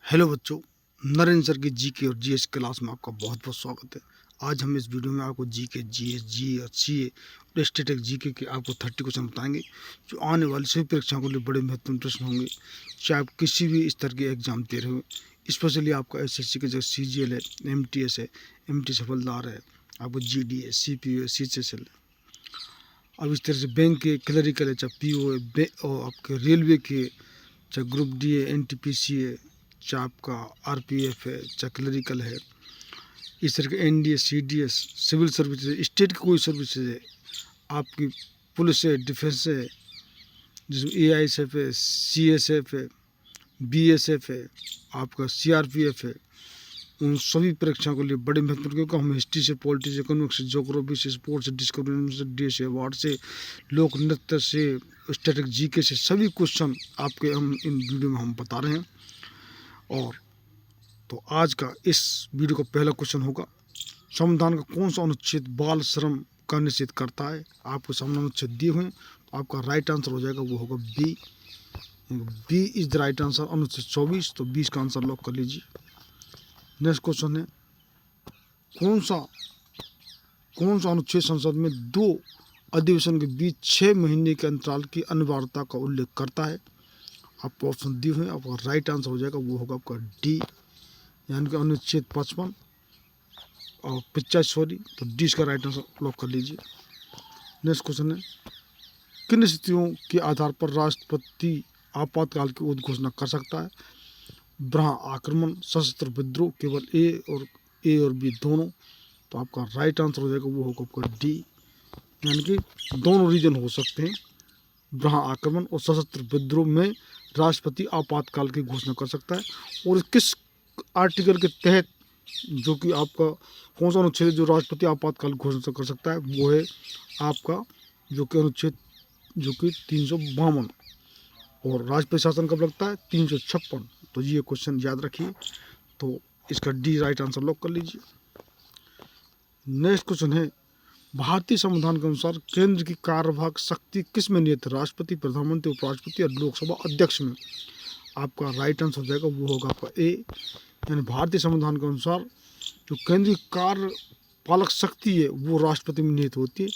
Hello बच्चों, Narendra sir की GK और जीएस क्लास में आपका बहुत बहुत स्वागत है। आज हम इस वीडियो में आपको जीके, जीएस, जी और सीए और स्टैटिक जीके के आपको 30 क्वेश्चन बताएंगे जो आने वाली सभी परीक्षाओं के लिए बड़े महत्वपूर्ण प्रश्न होंगे। चाहे आप किसी भी स्तर के एग्जाम दे रहे हो, स्पेशली आपका एसएससी के जो सीजीएल है, एमटीएस है, एमटी हवलदार है, आपको जीडी है, सीपीओ है, सीएचएसएल है। अब इस तरह से बैंक के क्लरिकल है, चाहे पीओ है, और आपके रेलवे के, चाहे ग्रुप डी है, एनटीपीसी है, चाहे आपका आरपीएफ है, चाहे क्लरिकल है, इस तरह के NDA, CDS, civil services, state की कोई सर्विसेज है, आपकी पुलिस है, डिफेंस है, जिसमें एआईएसएफ है, सीएसएफ है, बीएसएफ है, आपका सीआरपीएफ है, उन सभी परीक्षाओं के लिए बड़े महत्वपूर्ण, क्योंकि हम हिस्ट्री से, पॉलिटिक्स से, इकोनॉमिक्स से, ज्योग्राफी से, स्पोर्ट्स से, डिस्कवरी से, देश से, वार्ड से, लोक नृत्य से, स्टैटिक जीके से सभी क्वेश्चन आपके हम इन वीडियो में हम बता रहे हैं। और तो आज का इस वीडियो का पहला क्वेश्चन होगा, संविधान का कौन सा अनुच्छेद बाल श्रम का निषेध करता है। आपको सामने अनुच्छेद दिए हुए हैं, तो आपका राइट आंसर हो जाएगा, वो होगा B. B is the right answer, अनुच्छेद 24। तो 20 का आंसर लॉक कर लीजिए। नेक्स्ट क्वेश्चन है, कौन सा अनुच्छेद संसद में 2 अधिवेशन के बीच 6 महीने के अंतराल की अनिवार्यता का उल्लेख करता है। आपको ऑप्शन दिए हुए हैं, आपका राइट आंसर हो जाएगा, वो होगा आपका डी, यानी कि अनुच्छेद 55 और 85। तो डी का राइट आंसर लॉक कर लीजिए। नेक्स्ट क्वेश्चन है, किन स्थितियों के आधार पर राष्ट्रपति आपातकाल की उद्घोषणा कर सकता है। ब्रह्म आक्रमण, सशस्त्र विद्रोह, केवल ए और बी दोनों। तो आपका राइट आंसर हो जाएगा, वो होगा आपका डी, यानी कि दोनों रीजन हो सकते हैं। ब्रह्म आक्रमण और सशस्त्र विद्रोह में राष्ट्रपति आपातकाल की घोषणा कर सकता है। और किस आर्टिकल के तहत, जो कि आपका कौन सा अनुच्छेद जो राष्ट्रपति आपातकाल घोषणा कर सकता है, वो है आपका जो कि अनुच्छेद जो कि 352। और राष्ट्रपति शासन कब लगता है, 356। तो ये क्वेश्चन याद रखिए। तो इसका डी राइट आंसर लॉक कर लीजिए। नेक्स्ट क्वेश्चन है, भारतीय संविधान के अनुसार केंद्र की कार्यवाहक शक्ति किस में निहित है। राष्ट्रपति, प्रधानमंत्री, उपराष्ट्रपति और लोकसभा अध्यक्ष में। आपका राइट आंसर हो जाएगा, वो होगा आपका ए, यानी भारतीय संविधान के अनुसार जो केंद्रीय कार्यपालक शक्ति है वो राष्ट्रपति में निहित होती है।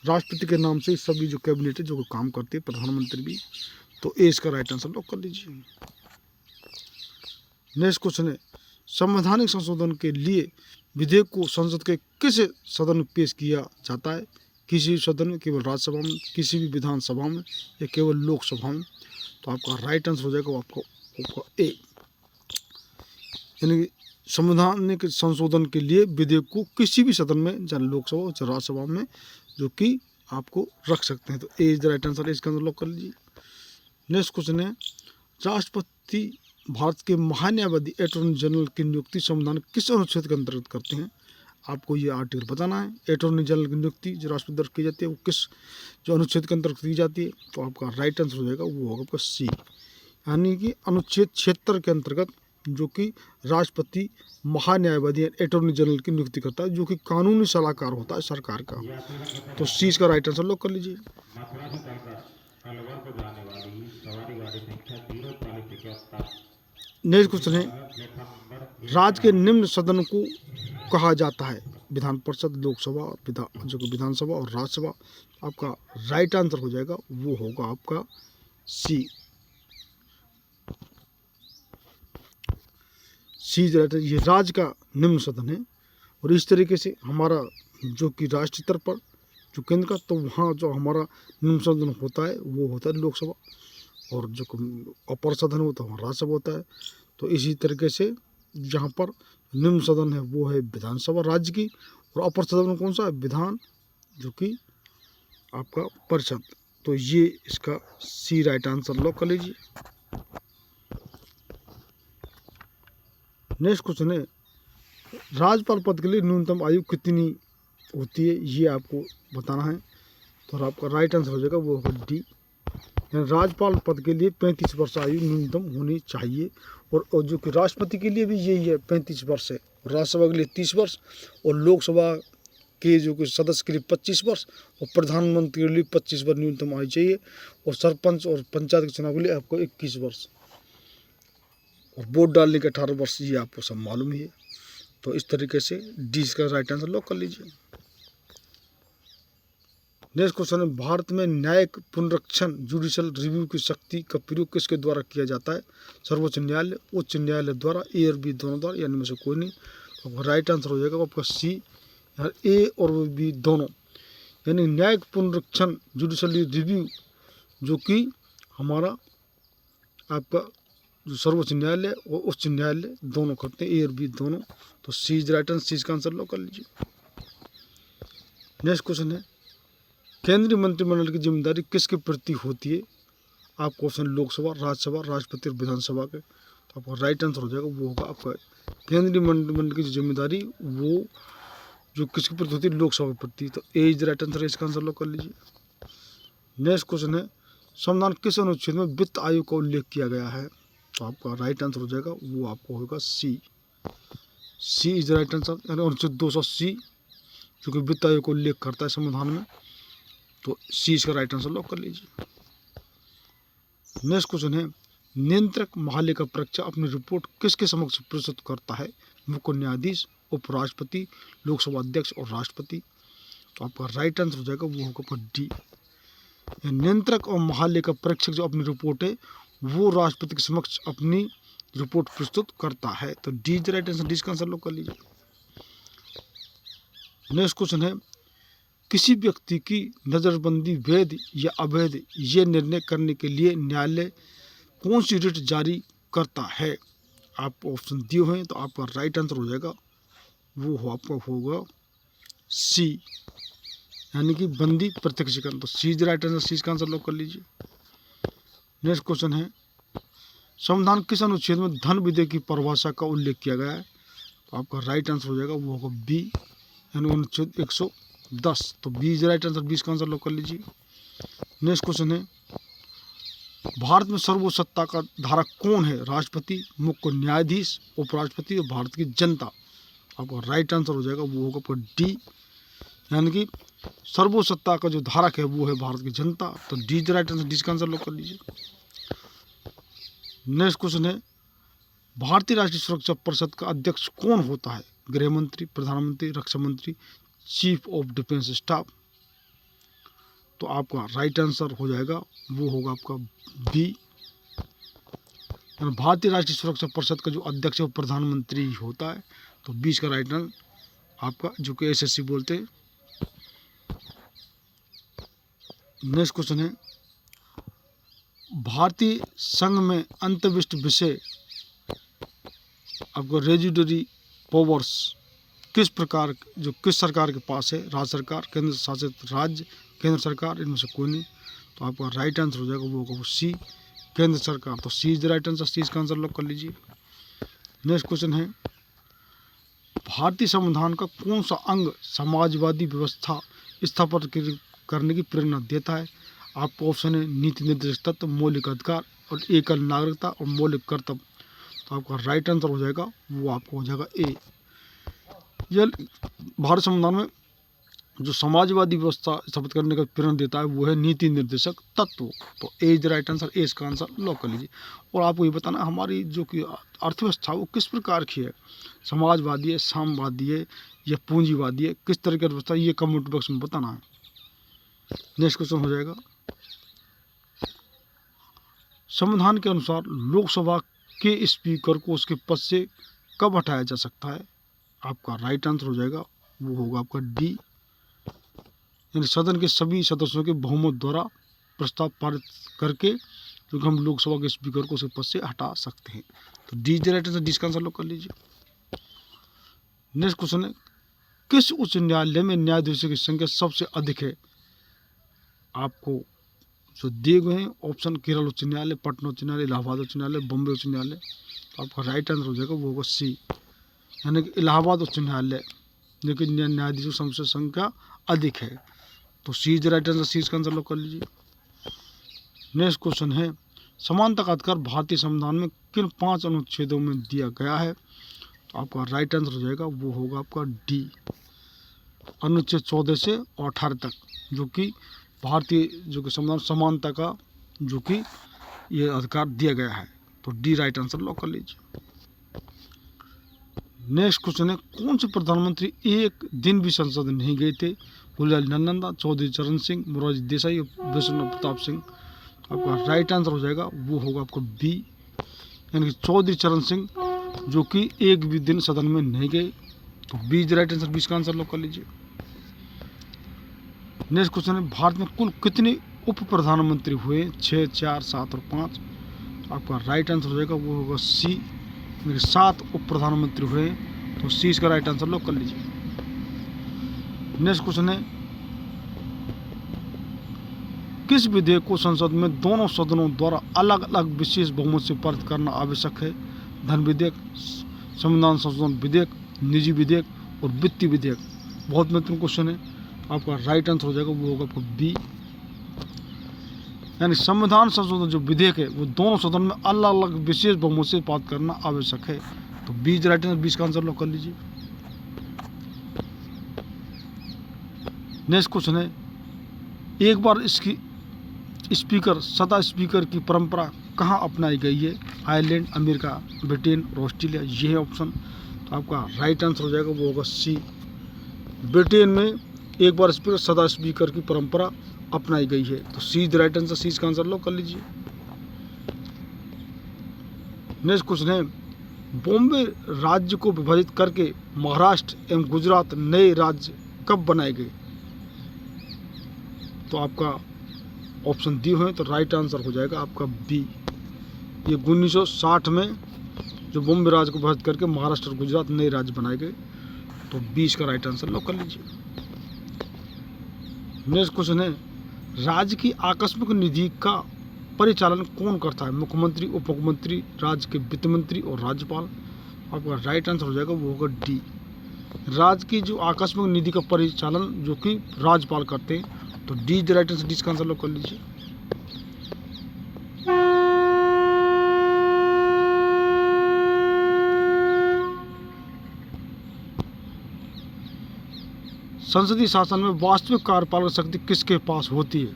राष्ट्रपति के नाम से सभी जो कैबिनेट है जो काम करती है, प्रधानमंत्री भी। तो ए इसका राइट आंसर लॉक कर लीजिए। नेक्स्ट क्वेश्चन है, संवैधानिक संशोधन के लिए विधेयक को संसद के किस सदन में पेश किया जाता है। किसी भी सदन में, केवल राज्यसभा में, किसी भी विधानसभा में, या केवल लोकसभा में। तो आपका राइट आंसर हो जाएगा आपका ए, यानी संवैधानिक संशोधन के लिए विधेयक को किसी भी सदन में, चाहे लोकसभा चाहे राज्यसभा में, जो कि आपको रख सकते हैं। तो ए इज द राइट आंसर, इसका आंसर लॉक कर लीजिए। नेक्स्ट क्वेश्चन है, राष्ट्रपति भारत के महान्यायवादी अटॉर्नी जनरल की नियुक्ति संविधान किस अनुच्छेद के अंतर्गत करते हैं। आपको ये आर्टिकल बताना है। अटॉर्नी जनरल की नियुक्ति जो राष्ट्रपति द्वारा की जाती है वो किस जो अनुच्छेद के अंतर्गत की जाती है। तो आपका राइट आंसर हो जाएगा, वो होगा आपका सी, यानी कि अनुच्छेद 76 के अंतर्गत, जो कि राष्ट्रपति महान्यायवादी अटॉर्नी जनरल की नियुक्ति करता है, जो कि कानूनी सलाहकार होता है सरकार का। तो सी इसका राइट आंसर लॉक कर लीजिए। नेक्स्ट क्वेश्चन है, राज्य के निम्न सदन को कहा जाता है। विधान परिषद, लोकसभा, जो कि विधानसभा और राज्यसभा। आपका राइट आंसर हो जाएगा, वो होगा आपका सी, ये राज्य का निम्न सदन है। और इस तरीके से हमारा जो कि राष्ट्रीय स्तर पर जो केंद्र का, तो वहाँ जो हमारा निम्न सदन होता है वो होता है लोकसभा, और जो अपर सदन होता है वहाँ राज्यसभा होता है। तो इसी तरीके से जहाँ पर निम्न सदन है वो है विधानसभा राज्य की, और अपर सदन कौन सा है, विधान, जो कि आपका परिषद। तो ये इसका सी राइट आंसर लॉक कर लीजिए। नेक्स्ट क्वेश्चन है, राज्यपाल पद के लिए न्यूनतम आयु कितनी होती है, ये आपको बताना है। तो आपका राइट आंसर हो जाएगा, वो होगा डी, राज्यपाल पद के लिए 35 वर्ष आयु न्यूनतम होनी चाहिए। और जो कि राष्ट्रपति के लिए भी यही है, 35 वर्ष है। राज्यसभा के लिए 30 वर्ष, और लोकसभा के जो कि सदस्य के लिए 25 वर्ष, और प्रधानमंत्री के लिए 25 वर्ष न्यूनतम आयु चाहिए। और सरपंच और पंचायत के चुनाव के लिए आपको 21 वर्ष और वोट डालने के 18 वर्ष ये आपको सब मालूम ही है। तो इस तरीके से डी इसका राइट आंसर लॉक कर लीजिए। नेक्स्ट क्वेश्चन है, भारत में न्यायिक पुनरीक्षण जुडिशल रिव्यू की शक्ति का प्रयोग किसके द्वारा किया जाता है? सर्वोच्च न्यायालय, उच्च न्यायालय द्वारा, ए और बी दोनों द्वारा, या इनमें से कोई नहीं। तो राइट आंसर हो जाएगा आपका सी, ए और बी दोनों। यानी न्यायिक पुनरीक्षण जुडिशल रिव्यू जो कि हमारा आपका जो सर्वोच्च न्यायालय और उच्च न्यायालय दोनों करते हैं, ए और बी दोनों। तो सी इज राइट आंसर, सी इसका आंसर लॉक कर लीजिए। नेक्स्ट क्वेश्चन है, केंद्रीय मंत्रिमंडल की जिम्मेदारी किसके प्रति होती है? आपको ऑप्शन लोकसभा, राज्यसभा, राष्ट्रपति और विधानसभा के। तो आपका राइट आंसर हो जाएगा वो होगा आपका केंद्रीय मंत्रिमंडल की जिम्मेदारी वो जो किसके प्रति होती है? लोकसभा के प्रति। तो ए इज राइट आंसर, इसका आंसर लॉक कर लीजिए। नेक्स्ट क्वेश्चन है, संविधान किस अनुच्छेद में वित्त आयोग का उल्लेख किया गया है? तो आपका राइट आंसर हो जाएगा वो आपको होगा सी, सी इज राइट आंसर। यानी अनुच्छेद 280 जो कि वित्त आयोग का उल्लेख करता है संविधान में। तो सी इसका राइट आंसर लॉक कर लीजिए। नेक्स्ट क्वेश्चन है, नियंत्रक महालेखा परीक्षक अपनी रिपोर्ट किसके समक्ष प्रस्तुत करता है? मुख्य न्यायाधीश, उपराष्ट्रपति, लोकसभा अध्यक्ष और राष्ट्रपति। तो आपका राइट आंसर हो जाएगा वो होगा डी। नियंत्रक और महालेखा परीक्षक जो अपनी रिपोर्ट है वो राष्ट्रपति के समक्ष अपनी रिपोर्ट प्रस्तुत करता है। तो D is right answer, D इसका आंसर लॉक कर लीजिए। नेक्स्ट क्वेश्चन है, किसी व्यक्ति की नज़रबंदी वैध या अवैध ये निर्णय करने के लिए न्यायालय कौन सी रिट जारी करता है? आप ऑप्शन दिए हुए हैं। तो आपका राइट आंसर हो जाएगा वो आपका होगा सी, यानी कि बंदी प्रत्यक्षीकरण। तो सी इज राइट आंसर, सी इसका आंसर लॉक कर लीजिए। नेक्स्ट क्वेश्चन है, संविधान किस अनुच्छेद में धन विधेयक की परिभाषा का उल्लेख किया गया है? तो आपका राइट आंसर हो जाएगा वो होगा बी, यानी अनुच्छेद 110। तो B is right answer, B इसका आंसर लॉक कर लीजिए। नेक्स्ट क्वेश्चन है, भारत में सर्वोच्च सत्ता का धारक कौन है? राष्ट्रपति, मुख्य न्यायाधीश, उपराष्ट्रपति और भारत की जनता। आपका राइट आंसर हो जाएगा वो होगा डी, यानी कि सर्वोच्च सत्ता का जो धारक है वो है भारत की जनता। तो D is right answer, D इसका आंसर लॉक कर लीजिए। नेक्स्ट क्वेश्चन है, भारतीय राष्ट्रीय सुरक्षा परिषद का अध्यक्ष कौन होता है? गृह मंत्री, प्रधानमंत्री, रक्षा मंत्री, चीफ ऑफ डिफेंस स्टाफ। तो आपका राइट आंसर हो जाएगा वो होगा आपका बी, भारतीय राष्ट्रीय सुरक्षा परिषद का जो अध्यक्ष है वो प्रधानमंत्री होता है। तो बी इसका राइट आंसर आपका जो कि एसएससी बोलते हैं। नेक्स्ट क्वेश्चन है, भारतीय संघ में अंतर्विष्ट विषय आपको रेजिडरी पावर्स किस प्रकार जो किस सरकार के पास है? राज्य सरकार, केंद्र शासित राज्य, केंद्र सरकार, इनमें से कोई नहीं। तो आपका राइट आंसर हो जाएगा वो होगा सी, केंद्र सरकार। तो सी इज द राइट आंसर, सी इसका आंसर लॉक कर लीजिए। नेक्स्ट क्वेश्चन है, भारतीय संविधान का कौन सा अंग समाजवादी व्यवस्था स्थापित करने की प्रेरणा देता है? आपको ऑप्शन है नीति निर्देशक तत्व, मौलिक अधिकार और एकल नागरिकता और मौलिक कर्तव्य। तो आपका राइट आंसर हो जाएगा वो आपको हो जाएगा ए। यह भारत संविधान में जो समाजवादी व्यवस्था स्थापित करने का प्रेरणा देता है वो है नीति निर्देशक तत्व। तो ए इज द राइट आंसर, ए इसका आंसर लॉक कर लीजिए। और आपको ये बताना हमारी जो कि अर्थव्यवस्था वो किस प्रकार की है, समाजवादी है, साम्यवादी है या पूंजीवादी है, किस तरह की अर्थव्यवस्था, ये कमेंट बॉक्स में बताना है। नेक्स्ट क्वेश्चन हो जाएगा, संविधान के अनुसार लोकसभा के स्पीकर को उसके पद से कब हटाया जा सकता है? आपका राइट आंसर हो जाएगा वो होगा आपका डी, यानी सदन के सभी सदस्यों के बहुमत द्वारा प्रस्ताव पारित करके क्योंकि हम लोकसभा के स्पीकर को उसके पद से हटा सकते हैं। तो D is the right answer, D का आंसर लॉक कर लीजिए। नेक्स्ट क्वेश्चन है, किस उच्च न्यायालय में न्यायाधीशों की संख्या सबसे अधिक है? आपको जो दिए गए हैं ऑप्शन, केरल उच्च न्यायालय, पटना उच्च न्यायालय, इलाहाबाद उच्च न्यायालय, बॉम्बे उच्च न्यायालय। तो आपका राइट आंसर हो जाएगा वो होगा सी, यानी कि इलाहाबाद उच्च न्यायालय जो कि न्यायाधीशों सबसे संख्या अधिक है। तो सी इज राइट आंसर, सी इसका आंसर लॉक कर लीजिए। नेक्स्ट क्वेश्चन है, समानता का अधिकार भारतीय संविधान में किन 5 अनुच्छेदों में दिया गया है? तो आपका राइट आंसर हो जाएगा वो होगा आपका डी, अनुच्छेद 14 से 18 तक, जो कि भारतीय जो कि संविधान समानता का जो कि ये अधिकार दिया गया है। तो तो डी राइट आंसर लॉक कर लीजिए। नेक्स्ट क्वेश्चन है, कौन से प्रधानमंत्री एक दिन भी संसद नहीं गए थे? गुलजारी नंदा, चौधरी चरण सिंह, मोरारजी देसाई और विश्वनाथ प्रताप सिंह। आपका राइट आंसर हो जाएगा वो होगा आपका बी, यानी कि चौधरी चरण सिंह, जो कि एक भी दिन सदन में नहीं गए। तो बी इज राइट आंसर, 20 का आंसर लॉक कर लीजिए। नेक्स्ट क्वेश्चन है, भारत में कुल कितने उप प्रधानमंत्री हुए? 6, 4, 7 और 5। आपका राइट आंसर हो जाएगा वो होगा सी, 7 उप प्रधानमंत्री हुए। तो सी इसका राइट आंसर लॉक कर लीजिए। नेक्स्ट क्वेश्चन है, किस विधेयक को संसद में दोनों सदनों द्वारा अलग अलग विशेष बहुमत से पारित करना आवश्यक है? धन विधेयक, संविधान संशोधन विधेयक, निजी विधेयक और वित्तीय विधेयक। बहुत महत्वपूर्ण क्वेश्चन है। आपका राइट आंसर हो जाएगा वो होगा आपका बी, यानी संविधान संशोधन जो विधेयक है वो दोनों सदन में अलग अलग विशेष बहुमत से पारित करना आवश्यक है। तो बी इज राइट आंसर, 20 का आंसर लॉक कर लीजिए। नेक्स्ट क्वेश्चन है, एक बार इसकी स्पीकर सदा स्पीकर की परंपरा कहाँ अपनाई गई है? आयरलैंड, अमेरिका, ब्रिटेन और ऑस्ट्रेलिया। ये है ऑप्शन। तो आपका राइट आंसर हो जाएगा वो होगा सी, ब्रिटेन में एक बार स्पीकर सदा स्पीकर की परंपरा अपनाई गई है। तो सी इज राइट आंसर, सी इसका आंसर लॉक कर लीजिए। नेक्स्ट क्वेश्चन है, बॉम्बे राज्य को विभाजित करके महाराष्ट्र एवं गुजरात नए राज्य कब बनाए गए? तो आपका ऑप्शन दी हुए, तो राइट आंसर हो जाएगा आपका बी। ये 1960 में जो बॉम्बे राज्य को विभाजित करके महाराष्ट्र और गुजरात नए राज्य बनाए गए। तो 20 का राइट आंसर लॉक कर लीजिए। नेक्स्ट क्वेश्चन है, राज्य की आकस्मिक निधि का परिचालन कौन करता है? मुख्यमंत्री, उप मुख्यमंत्री, राज्य के वित्त मंत्री और राज्यपाल। आपका राइट आंसर हो जाएगा वो होगा डी, राज्य की जो आकस्मिक निधि का परिचालन जो कि राज्यपाल करते हैं। तो D is right answer, D का आंसर लॉक कर लीजिए। संसदीय शासन में वास्तविक कार्यपालक शक्ति किसके पास होती है?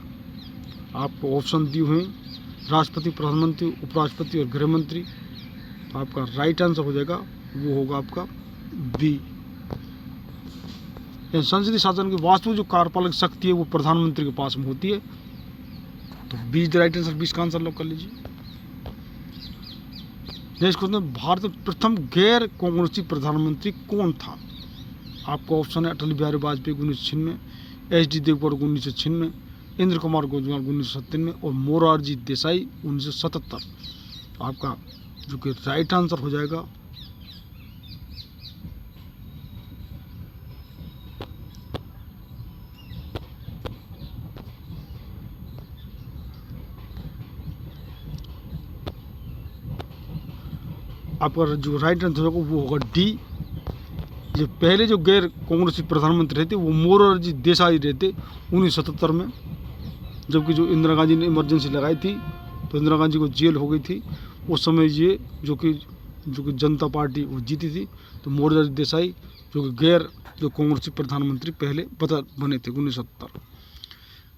आपको ऑप्शन दिए हुए, राष्ट्रपति, प्रधानमंत्री, उपराष्ट्रपति और गृह मंत्री। तो आपका राइट आंसर हो जाएगा वो होगा आपका बी, संसदीय शासन की वास्तविक जो कार्यपालक शक्ति है वो प्रधानमंत्री के पास में होती है। तो बी इज राइट आंसर, 20 का आंसर लॉक कर लीजिए। नेक्स्ट क्वेश्चन, भारत में प्रथम गैर कांग्रेसी प्रधानमंत्री कौन था? आपका ऑप्शन है अटल बिहारी वाजपेयी 1996, एच डी देवगौड़ा 1996, इंद्र कुमार गोजवाल 1997 और मोरारजी देसाई 1977। आपका जो कि राइट आंसर हो जाएगा आपका जो राइट आंसर होगा वो होगा डी। जो पहले जो गैर कांग्रेसी प्रधानमंत्री रहते वो मोरारजी देसाई रहते 1977 में, जबकि जो इंदिरा गांधी ने इमरजेंसी लगाई थी तो इंदिरा गांधी को जेल हो गई थी उस समय। ये जो कि जनता पार्टी वो जीती थी। तो मोरारजी देसाई जो कि गैर जो कांग्रेसी प्रधानमंत्री पहले बने थे 1970।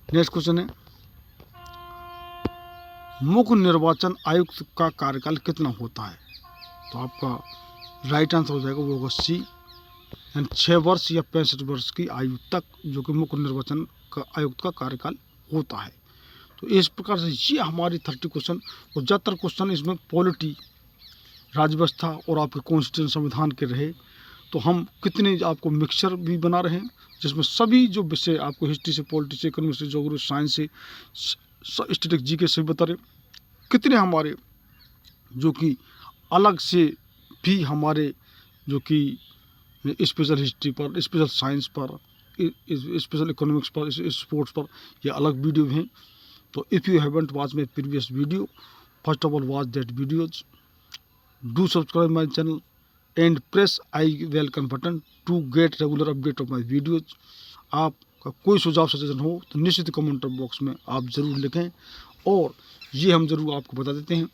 नेक्स्ट क्वेश्चन है, मुख्य निर्वाचन आयुक्त का कार्यकाल कितना होता है? तो आपका राइट आंसर हो जाएगा वो होगा सी, यानी 6 वर्ष या 65 वर्ष की आयु तक जो कि मुख्य निर्वाचन आयुक्त का कार्यकाल होता है। तो इस प्रकार से ये हमारी 30 क्वेश्चन और ज़्यादातर क्वेश्चन इसमें पॉलिटी, राज्य व्यवस्था और आपके कॉन्स्टिट्यूशन संविधान के रहे। तो हम कितने आपको मिक्सचर भी बना रहे हैं जिसमें सभी जो विषय आपको हिस्ट्री से, पॉलिटिक्स से, इकोनॉमिक्स से, ज्योग्राफी, साइंस से, स्टैटिस्टिक्स, जीके से बता रहे। कितने हमारे जो कि अलग से भी हमारे जो कि स्पेशल हिस्ट्री पर, स्पेशल साइंस पर, स्पेशल इकोनॉमिक्स पर, स्पोर्ट्स पर ये अलग वीडियो हैं। तो if you haven't watch my previous video, first of all watch that videos, do subscribe my channel and press I welcome button to get regular update of my videos. आपका कोई सुझाव suggestion हो तो निश्चित comment box में आप ज़रूर लिखें। और ये हम ज़रूर आपको बता देते हैं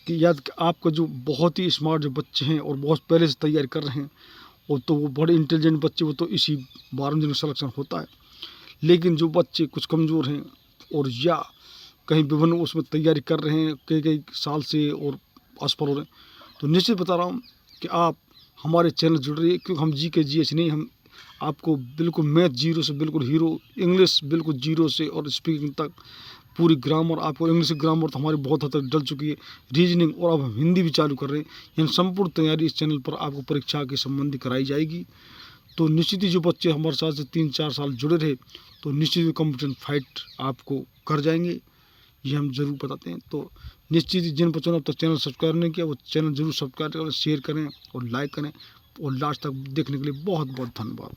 कि याद आपका जो बहुत ही स्मार्ट जो बच्चे हैं और बहुत पहले से तैयारी कर रहे हैं और तो वो बड़े इंटेलिजेंट बच्चे, वो तो इसी 12 दिन में सिलेक्शन होता है। लेकिन जो बच्चे कुछ कमज़ोर हैं और या कहीं विभिन्न उसमें तैयारी कर रहे हैं कई साल से और पास पर हो रहे हैं। तो निश्चित बता रहा हूँ कि आप हमारे चैनल जुड़ रही है, क्योंकि हम जी के जी एच नहीं, हम आपको बिल्कुल मैथ जीरो से बिल्कुल हीरो, इंग्लिश बिल्कुल जीरो से और स्पीकिंग तक पूरी ग्रामर, आपको इंग्लिश ग्रामर तो हमारी बहुत हद तक डल चुकी है, रीजनिंग, और अब हम हिंदी भी चालू कर रहे हैं। यानी संपूर्ण तैयारी इस चैनल पर आपको परीक्षा के संबंधी कराई जाएगी। तो निश्चित ही जो बच्चे हमारे साथ से 3-4 साल जुड़े रहे, तो निश्चित ही कॉम्पिटिशन फाइट आपको कर जाएंगे, ये हम ज़रूर बताते हैं। तो निश्चित ही जिन बच्चों ने अब तक चैनल सब्सक्राइब नहीं किया, वो चैनल ज़रूर सब्सक्राइब करें, शेयर करें और लाइक करें। और लास्ट तक देखने के लिए बहुत बहुत धन्यवाद।